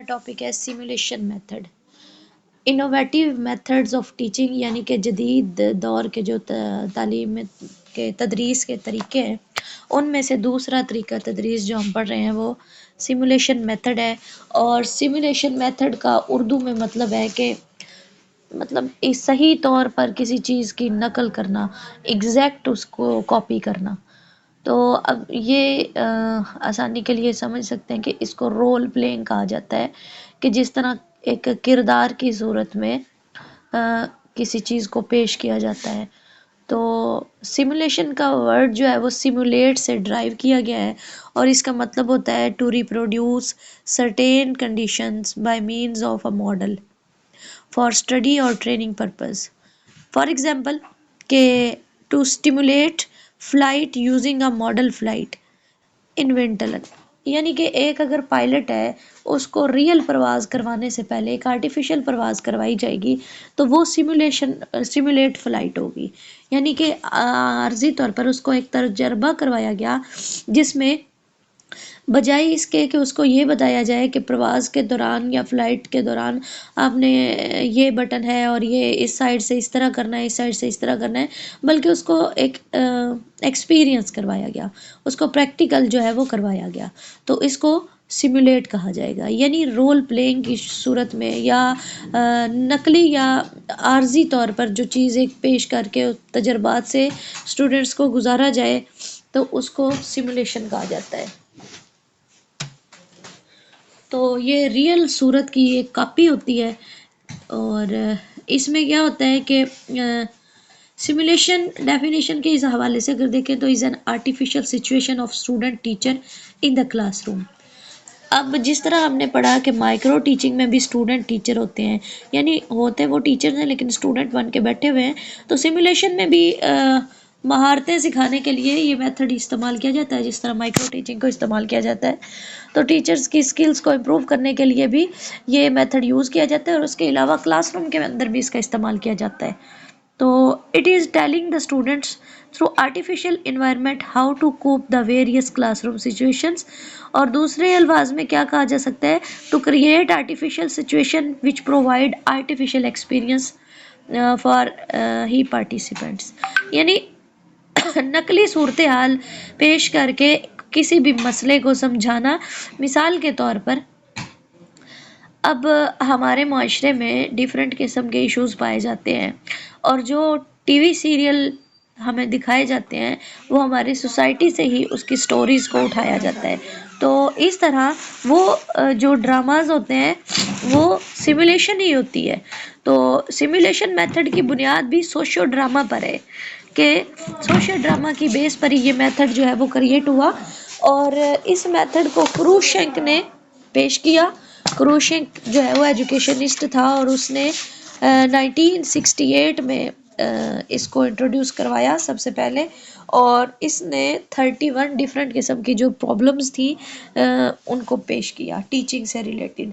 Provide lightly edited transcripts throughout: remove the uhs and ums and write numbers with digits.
Topic है simulation method. Innovative methods of teaching यानी कि जदीद दौर के जो तालीम के तदरीस के तरीके हैं उनमें से दूसरा तरीका तदरीस जो हम पढ़ रहे हैं वो सिमुलेशन मेथड है। और सिमुलेशन मेथड का उर्दू में मतलब है कि मतलब इस सही तौर पर किसी चीज़ की नकल करना, एग्जैक्ट उसको कॉपी करना। तो अब ये आसानी के लिए समझ सकते हैं कि इसको रोल प्लेइंग कहा जाता है कि जिस तरह एक किरदार की सूरत में किसी चीज़ को पेश किया जाता है। तो सिमुलेशन का वर्ड जो है वो सिमुलेट से ड्राइव किया गया है और इसका मतलब होता है to reproduce certain conditions by means of a model for study और ट्रेनिंग पर्पस। फॉर एग्जाम्पल के to stimulate flight using a model flight इन्वेंटलन, यानी कि एक अगर पायलट है उसको रियल परवाज़ करवाने से पहले एक आर्टिफिशियल परवाज़ करवाई जाएगी तो वो सिमुलेट फ़्लाइट होगी। यानी कि आर्जी तौर पर उसको एक तजर्बा करवाया गया जिसमें बजाय इसके कि उसको ये बताया जाए कि प्रवास के दौरान या फ़्लाइट के दौरान आपने ये बटन है और ये इस साइड से इस तरह करना है, इस साइड से इस तरह करना है, बल्कि उसको एक एक्सपीरियंस करवाया गया, उसको प्रैक्टिकल जो है वो करवाया गया। तो इसको सिमुलेट कहा जाएगा। यानी रोल प्लेइंग की सूरत में या नकली या आर्जी तौर पर जो चीज़ एक पेश करके तजर्बात से स्टूडेंट्स को गुजारा जाए तो उसको सिमुलेशन कहा जाता है। तो ये रियल सूरत की एक कॉपी होती है और इसमें क्या होता है कि सिमुलेशन डेफिनेशन के इस हवाले से अगर देखें तो is an artificial situation of student teacher in the classroom. अब जिस तरह हमने पढ़ा कि माइक्रो टीचिंग में भी स्टूडेंट टीचर होते हैं, यानी होते वो टीचर्स हैं लेकिन स्टूडेंट बन के बैठे हुए हैं, तो सिमुलेशन में भी महारतें सिखाने के लिए ये मेथड इस्तेमाल किया जाता है जिस तरह माइक्रो टीचिंग को इस्तेमाल किया जाता है। तो टीचर्स की स्किल्स को इम्प्रूव करने के लिए भी ये मेथड यूज़ किया जाता है और उसके अलावा क्लासरूम के अंदर भी इसका इस्तेमाल किया जाता है। तो it is telling the students through artificial environment how to cope the various classroom situations. और दूसरे अल्फाज में क्या कहा जा सकता है, to create artificial situation which provide artificial experience for the participants. यानी नकली सूरत हाल पेश करके किसी भी मसले को समझाना। मिसाल के तौर पर अब हमारे माशरे में डिफरेंट किस्म के इश्यूज़ पाए जाते हैं और जो टीवी सीरियल हमें दिखाए जाते हैं वो हमारी सोसाइटी से ही उसकी स्टोरीज़ को उठाया जाता है। तो इस तरह वो जो ड्रामाज होते हैं वो सिमुलेशन ही होती है। तो सिमुलेशन मेथड की बुनियाद भी सोशियो ड्रामा पर है कि सोशियो ड्रामा की बेस पर ही ये मेथड जो है वो क्रिएट हुआ और इस मेथड को क्रूशेंक ने पेश किया। क्रूशेंक जो है वो एजुकेशनिस्ट था और उसने 1968 में इसको इंट्रोड्यूस करवाया सबसे पहले और इसने 31 डिफरेंट किस्म की जो प्रॉब्लम्स थी उनको पेश किया टीचिंग से रिलेटेड।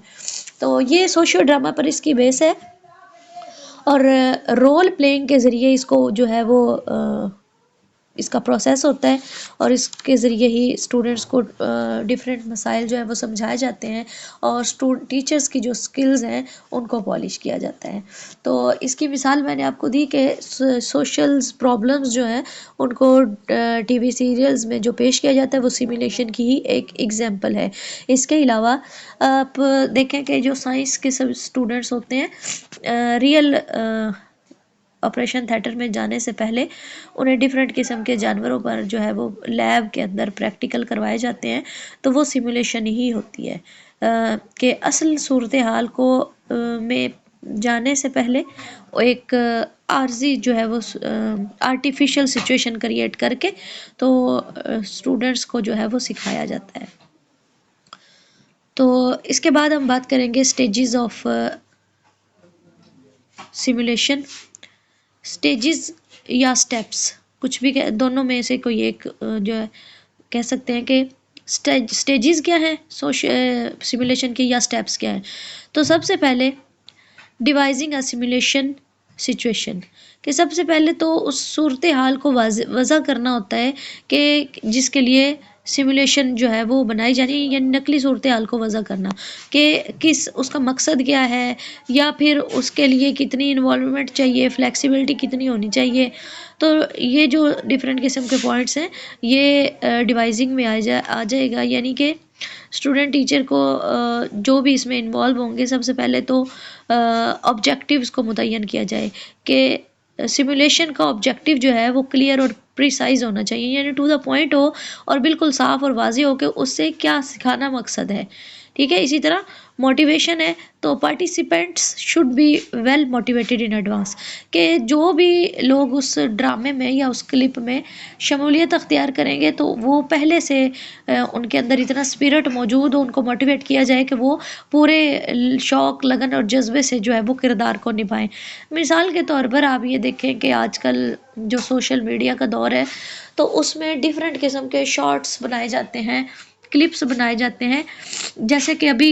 तो ये सोशियो ड्रामा पर इसकी बेस है और रोल प्लेइंग के ज़रिए इसको जो है वो इसका प्रोसेस होता है और इसके ज़रिए ही स्टूडेंट्स को डिफरेंट मसाइल जो है वो समझाए जाते हैं और टीचर्स की जो स्किल्स हैं उनको पॉलिश किया जाता है। तो इसकी मिसाल मैंने आपको दी कि सोशल प्रॉब्लम्स जो हैं उनको टीवी सीरियल्स में जो पेश किया जाता है वो सिमुलेशन की ही एक एग्जांपल है। इसके अलावा आप देखें कि जो साइंस के सब स्टूडेंट्स होते हैं रियल ऑपरेशन थिएटर में जाने से पहले उन्हें डिफरेंट किस्म के जानवरों पर जो है वो लैब के अंदर प्रैक्टिकल करवाए जाते हैं। तो वो सिमुलेशन ही होती है कि असल सूरत हाल को में जाने से पहले एक आर्जी जो है वो आर्टिफिशियल सिचुएशन क्रिएट करके तो स्टूडेंट्स को जो है वो सिखाया जाता है। तो इसके बाद हम बात करेंगे स्टेजेस ऑफ सिमुलेशन। स्टेजेस या स्टेप्स कुछ भी दोनों में से कोई एक जो है कह सकते हैं कि स्टेजेस क्या है सिमुलेशन के या स्टेप्स क्या है। तो सबसे पहले डिवाइजिंग अ सिमुलेशन सिचुएशन कि सबसे पहले तो उस सूरत हाल को वज़ा करना होता है कि जिसके लिए सिमुलेशन जो है वो बनाई जानी है, यानी नकली सूरत हाल को वज़ा करना कि किस उसका मकसद क्या है, या फिर उसके लिए कितनी इन्वॉल्वमेंट चाहिए, फ्लेक्सिबिलिटी कितनी होनी चाहिए। तो ये जो डिफरेंट किस्म के पॉइंट्स हैं, ये डिवाइसिंग में आ जाएगा, यानी कि स्टूडेंट टीचर को जो भी इसमें इन्वॉल्व होंगे, सबसे पहले तो ऑब्जेक्टिव्स को मुतय्यन किया जाए कि सिमुलेशन का ऑब्जेक्टिव जो है वो क्लियर और प्रिसाइज होना चाहिए, यानी टू द पॉइंट हो और बिल्कुल साफ और वाज़ेह हो कि उससे क्या सिखाना मकसद है। ठीक है, इसी तरह मोटिवेशन है, तो participants should be well motivated in advance, कि जो भी लोग उस ड्रामे में या उस क्लिप में शमूलियत अख्तियार करेंगे तो वो पहले से उनके अंदर इतना स्पिरिट मौजूद हो, उनको मोटिवेट किया जाए कि वो पूरे शौक, लगन और जज्बे से जो है वो किरदार को निभाएं। मिसाल के तौर पर आप ये देखें कि आजकल जो सोशल मीडिया का दौर है, तो उसमें डिफरेंट किस्म के शॉर्ट्स बनाए जाते हैं, क्लिप्स बनाए जाते हैं। जैसे कि अभी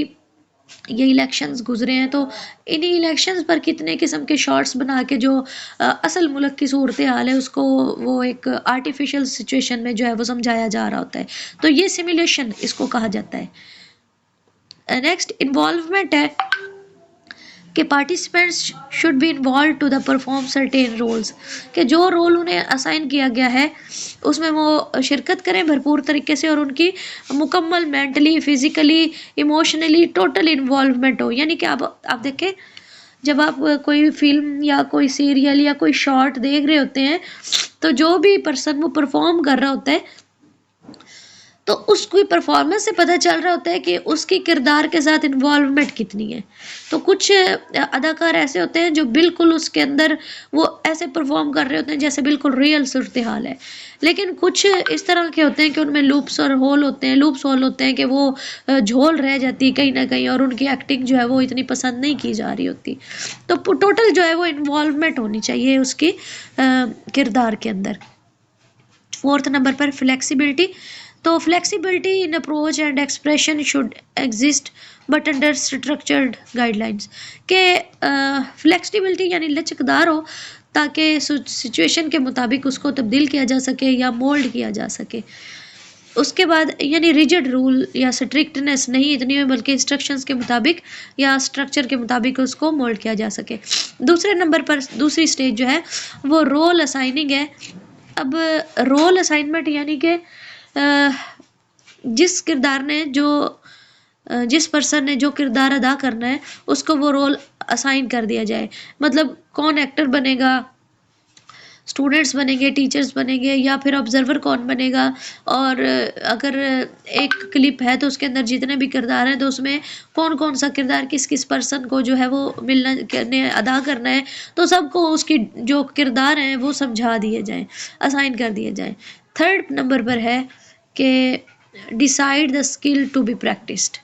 ये इलेक्शंस गुजरे हैं, तो इन्हीं इलेक्शंस पर कितने किस्म के शॉर्ट्स बना के जो असल मुल्क की सूरत हाल है उसको वो एक आर्टिफिशियल सिचुएशन में जो है वो समझाया जा रहा होता है। तो ये सिमुलेशन इसको कहा जाता है। नेक्स्ट इन्वॉल्वमेंट है कि participants should be involve to the perform certain roles, कि जो रोल उन्हें असाइन किया गया है उसमें वो शिरकत करें भरपूर तरीके से और उनकी मुकम्मल mentally, physically, emotionally total involvement हो। यानी कि आप देखें, जब आप कोई फिल्म या कोई सीरियल या कोई शॉर्ट देख रहे होते हैं, तो जो भी पर्सन वो परफॉर्म कर रहा होता है, तो उसकी परफॉर्मेंस से पता चल रहा होता है कि उसकी किरदार के साथ इन्वॉल्वमेंट कितनी है। तो कुछ अदाकार ऐसे होते हैं जो बिल्कुल उसके अंदर वो ऐसे परफॉर्म कर रहे होते हैं जैसे बिल्कुल रियल सूरत हाल है, लेकिन कुछ इस तरह के होते हैं कि उनमें लूप्स होल होते हैं कि वो झोल रह जाती है कहीं ना कहीं, और उनकी एक्टिंग जो है वो इतनी पसंद नहीं की जा रही होती। तो टोटल जो है वो इन्वॉल्वमेंट होनी चाहिए उसकी किरदार के अंदर। फोर्थ नंबर पर फ्लेक्सिबिलिटी, तो flexibility in approach and expression should exist but under structured guidelines, के फ्लेक्सिबिलिटी यानी लचकदार हो ताकि सिचुएशन के मुताबिक उसको तब्दील किया जा सके या मोल्ड किया जा सके। उसके बाद यानी रिजिड रूल या स्ट्रिक्टनेस नहीं इतनी हो, बल्कि इंस्ट्रक्शंस के मुताबिक या स्ट्रक्चर के मुताबिक उसको मोल्ड किया जा सके। दूसरे नंबर पर दूसरी स्टेज जो है वो रोल असाइनिंग है। अब रोल असाइनमेंट यानी कि जिस किरदार ने जिस पर्सन ने जो किरदार अदा करना है उसको वो रोल असाइन कर दिया जाए। मतलब कौन एक्टर बनेगा, स्टूडेंट्स बनेंगे, टीचर्स बनेंगे, या फिर ऑब्जर्वर कौन बनेगा। और अगर एक क्लिप है तो उसके अंदर जितने भी किरदार हैं तो उसमें कौन कौन सा किरदार किस किस पर्सन को जो है वो मिलना करने अदा करना है, तो सबको उसकी जो किरदार हैं वो समझा दिए जाएं, असाइन कर दिए जाएं। थर्ड नंबर पर है कि decide the skill to be practised,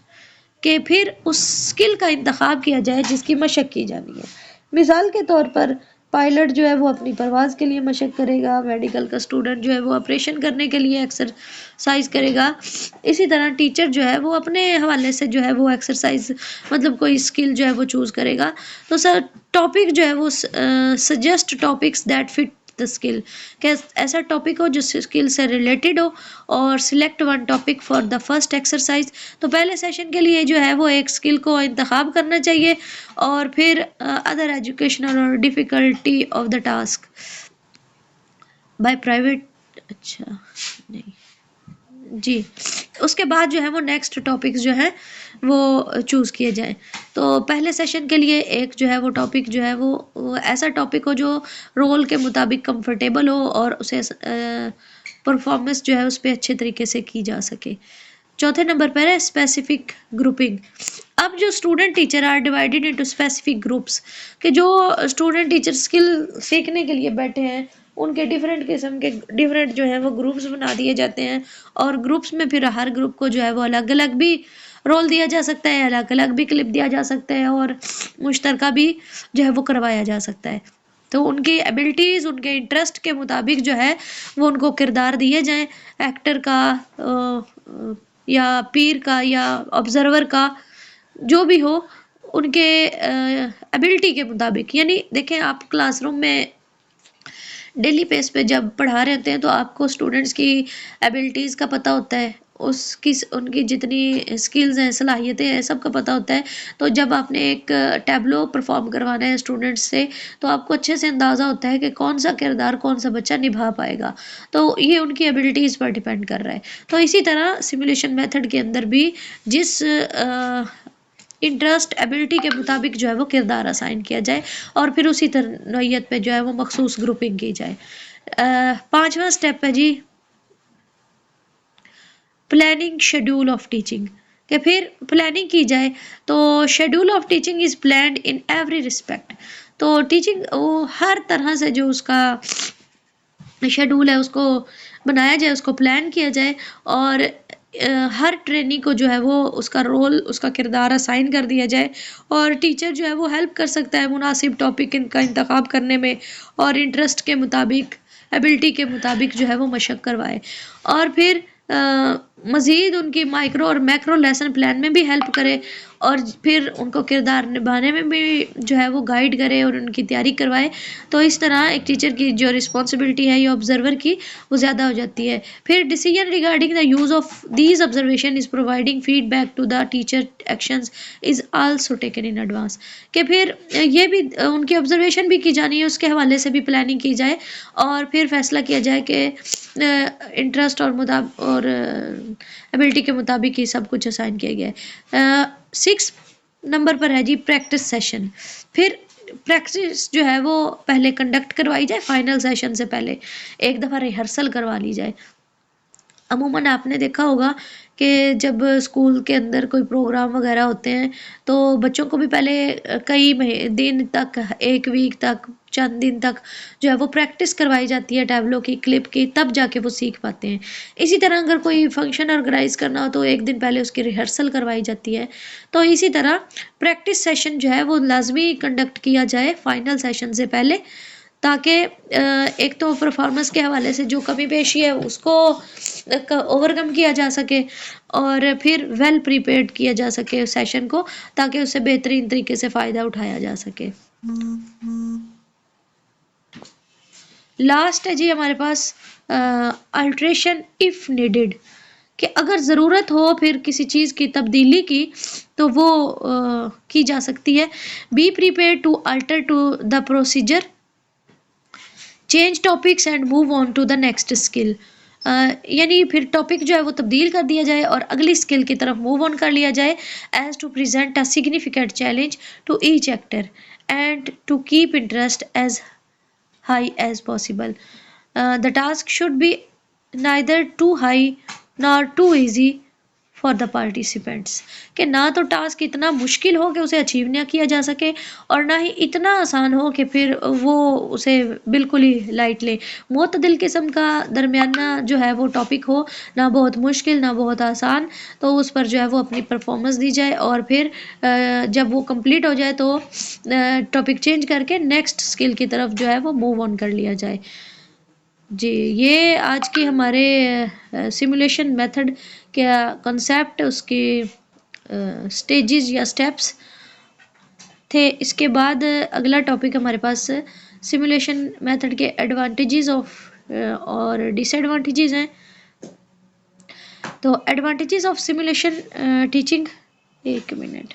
कि फिर उस स्किल का इंतखाब किया जाए जिसकी मशक की जानी है। मिसाल के तौर पर पायलट जो है वो अपनी परवाज़ के लिए मशक करेगा, मेडिकल का स्टूडेंट जो है वो ऑपरेशन करने के लिए एक्सरसाइज करेगा। इसी तरह टीचर जो है वो अपने हवाले से जो है वो एक्सरसाइज मतलब कोई स्किल जो है वो चूज़ करेगा। तो सर टॉपिक जो है वो suggest topics that fit the skill, क्या ऐसा टॉपिक हो जो स्किल से रिलेटेड हो, और select one topic for the first exercise. तो पहले सेशन के लिए जो है वो एक स्किल को इंतखाब करना चाहिए, और फिर अदर एजुकेशनल और difficulty of the task by private, अच्छा नहीं जी, उसके बाद जो है वो नेक्स्ट टॉपिक्स जो है वो चूज़ किए जाएं। तो पहले सेशन के लिए एक जो है वो टॉपिक जो है वो ऐसा टॉपिक हो जो रोल के मुताबिक कंफर्टेबल हो और उसे परफॉर्मेंस जो है उस पर अच्छे तरीके से की जा सके। चौथे नंबर पर है स्पेसिफिक ग्रुपिंग। अब जो student teacher are divided into specific groups, कि जो स्टूडेंट टीचर स्किल सीखने के लिए बैठे हैं उनके डिफरेंट किस्म के डिफरेंट जो है वो ग्रुप्स बना दिए जाते हैं, और ग्रुप्स में फिर हर ग्रुप को जो है वो अलग अलग भी रोल दिया जा सकता है, अलग अलग भी क्लिप दिया जा सकता है, और मुश्तरका भी जो है वो करवाया जा सकता है। तो उनकी एबिलिटीज़, उनके इंटरेस्ट के मुताबिक जो है वो उनको किरदार दिए जाएं, एक्टर का या पीर का या ऑब्जर्वर का, जो भी हो उनके एबिलिटी के मुताबिक। यानी देखें, आप क्लासरूम में डेली बेस पे जब पढ़ा रहे होते हैं तो आपको स्टूडेंट्स की एबिलिटीज़ का पता होता है, उसकी उनकी जितनी स्किल्स हैं, सलाहियतें हैं, सबका पता होता है। तो जब आपने एक टैबलो परफॉर्म करवाना है स्टूडेंट्स से, तो आपको अच्छे से अंदाज़ा होता है कि कौन सा किरदार कौन सा बच्चा निभा पाएगा। तो ये उनकी एबिलिटीज़ पर डिपेंड कर रहा है। तो इसी तरह सिमुलेशन मेथड के अंदर भी जिस इंटरेस्ट एबिलिटी के मुताबिक जो है वो किरदार असाइन किया जाए और फिर उसी तरह नौयत पे जो है वो मखसूस ग्रुपिंग की जाए। 5वां स्टेप है जी प्लानिंग शेड्यूल ऑफ टीचिंग, कि फिर प्लानिंग की जाए। तो schedule of teaching is planned in every respect. तो टीचिंग वो हर तरह से जो उसका शेड्यूल है उसको बनाया जाए, उसको प्लान किया जाए और हर ट्रेनी को जो है वो उसका रोल, उसका किरदार असाइन कर दिया जाए और टीचर जो है वो हेल्प कर सकता है मुनासिब टॉपिक इनका इंतखाब करने में और इंटरेस्ट के मुताबिक, एबिलिटी के मुताबिक जो है वो मशक करवाए और फिर मज़ीद उनकी माइक्रो और मैक्रो लेसन प्लान में भी हेल्प करे और फिर उनको किरदार निभाने में भी जो है वो गाइड करे और उनकी तैयारी करवाए। तो इस तरह एक टीचर की जो रिस्पॉन्सिबिलिटी है ये ऑब्जर्वर की वो ज़्यादा हो जाती है। फिर decision regarding the use of these observation is providing feedback to the teacher actions is also taken in advance, कि फिर ये भी उनकी ऑब्जर्वेशन भी की जानी है, उसके हवाले से भी प्लानिंग की जाए और फिर फैसला किया जाए कि इंटरेस्ट और एबिलिटी के मुताबिक ही सब कुछ असाइन किया गया है। 6 नंबर पर है जी प्रैक्टिस सेशन। फिर प्रैक्टिस जो है वो पहले कंडक्ट करवाई जाए, फाइनल सेशन से पहले एक दफ़ा रिहर्सल करवा ली जाए। अमूमन आपने देखा होगा कि जब स्कूल के अंदर कोई प्रोग्राम वगैरह होते हैं तो बच्चों को भी पहले कई दिन तक, 1 वीक तक, चंद दिन तक जो है वो प्रैक्टिस करवाई जाती है टैबलो की, क्लिप की, तब जाके वो सीख पाते हैं। इसी तरह अगर कोई फंक्शन ऑर्गेनाइज करना हो तो 1 दिन पहले उसकी रिहर्सल करवाई जाती है। तो इसी तरह प्रैक्टिस सेशन जो है वो लाजमी कंडक्ट किया जाए फाइनल सेशन से पहले, ताकि एक तो परफॉर्मेंस के हवाले से जो कमी पेशी है उसको ओवरकम किया जा सके और फिर वेल प्रिपेयर्ड किया जा सके सेशन को, ताकि उससे बेहतरीन तरीके से फ़ायदा उठाया जा सके। लास्ट है जी हमारे पास अल्ट्रेशन इफ़ नीडेड, कि अगर ज़रूरत हो फिर किसी चीज़ की तब्दीली की तो वो की जा सकती है। Be prepare to alter to the procedure, change topics and move on to the next skill, यानी फिर टॉपिक जो है वो तब्दील कर दिया जाए और अगली स्किल की तरफ मूव ऑन कर लिया जाए as to present a significant challenge to each actor and to keep interest as high as possible. The task should be neither too high nor too easy for the participants, कि ना तो task इतना मुश्किल हो कि उसे achieve ना किया जा सके और ना ही इतना आसान हो कि फिर वो उसे बिल्कुल ही लाइट ले। मुतदिल किस्म का दरमियाना जो है वो टॉपिक हो, ना बहुत मुश्किल ना बहुत आसान, तो उस पर जो है वो अपनी परफॉर्मेंस दी जाए और फिर जब वो कंप्लीट हो जाए तो टॉपिक चेंज करके नेक्स्ट स्किल की तरफ जो है वो मूव ऑन कर लिया जाए। जी, ये आज की हमारे सिमुलेशन मेथड का कॉन्सेप्ट, उसके स्टेजेस या स्टेप्स थे। इसके बाद अगला टॉपिक हमारे पास सिमुलेशन मेथड के एडवांटेजेस ऑफ और डिसएडवांटेजेस हैं। तो advantages of simulation teaching, 1 minute.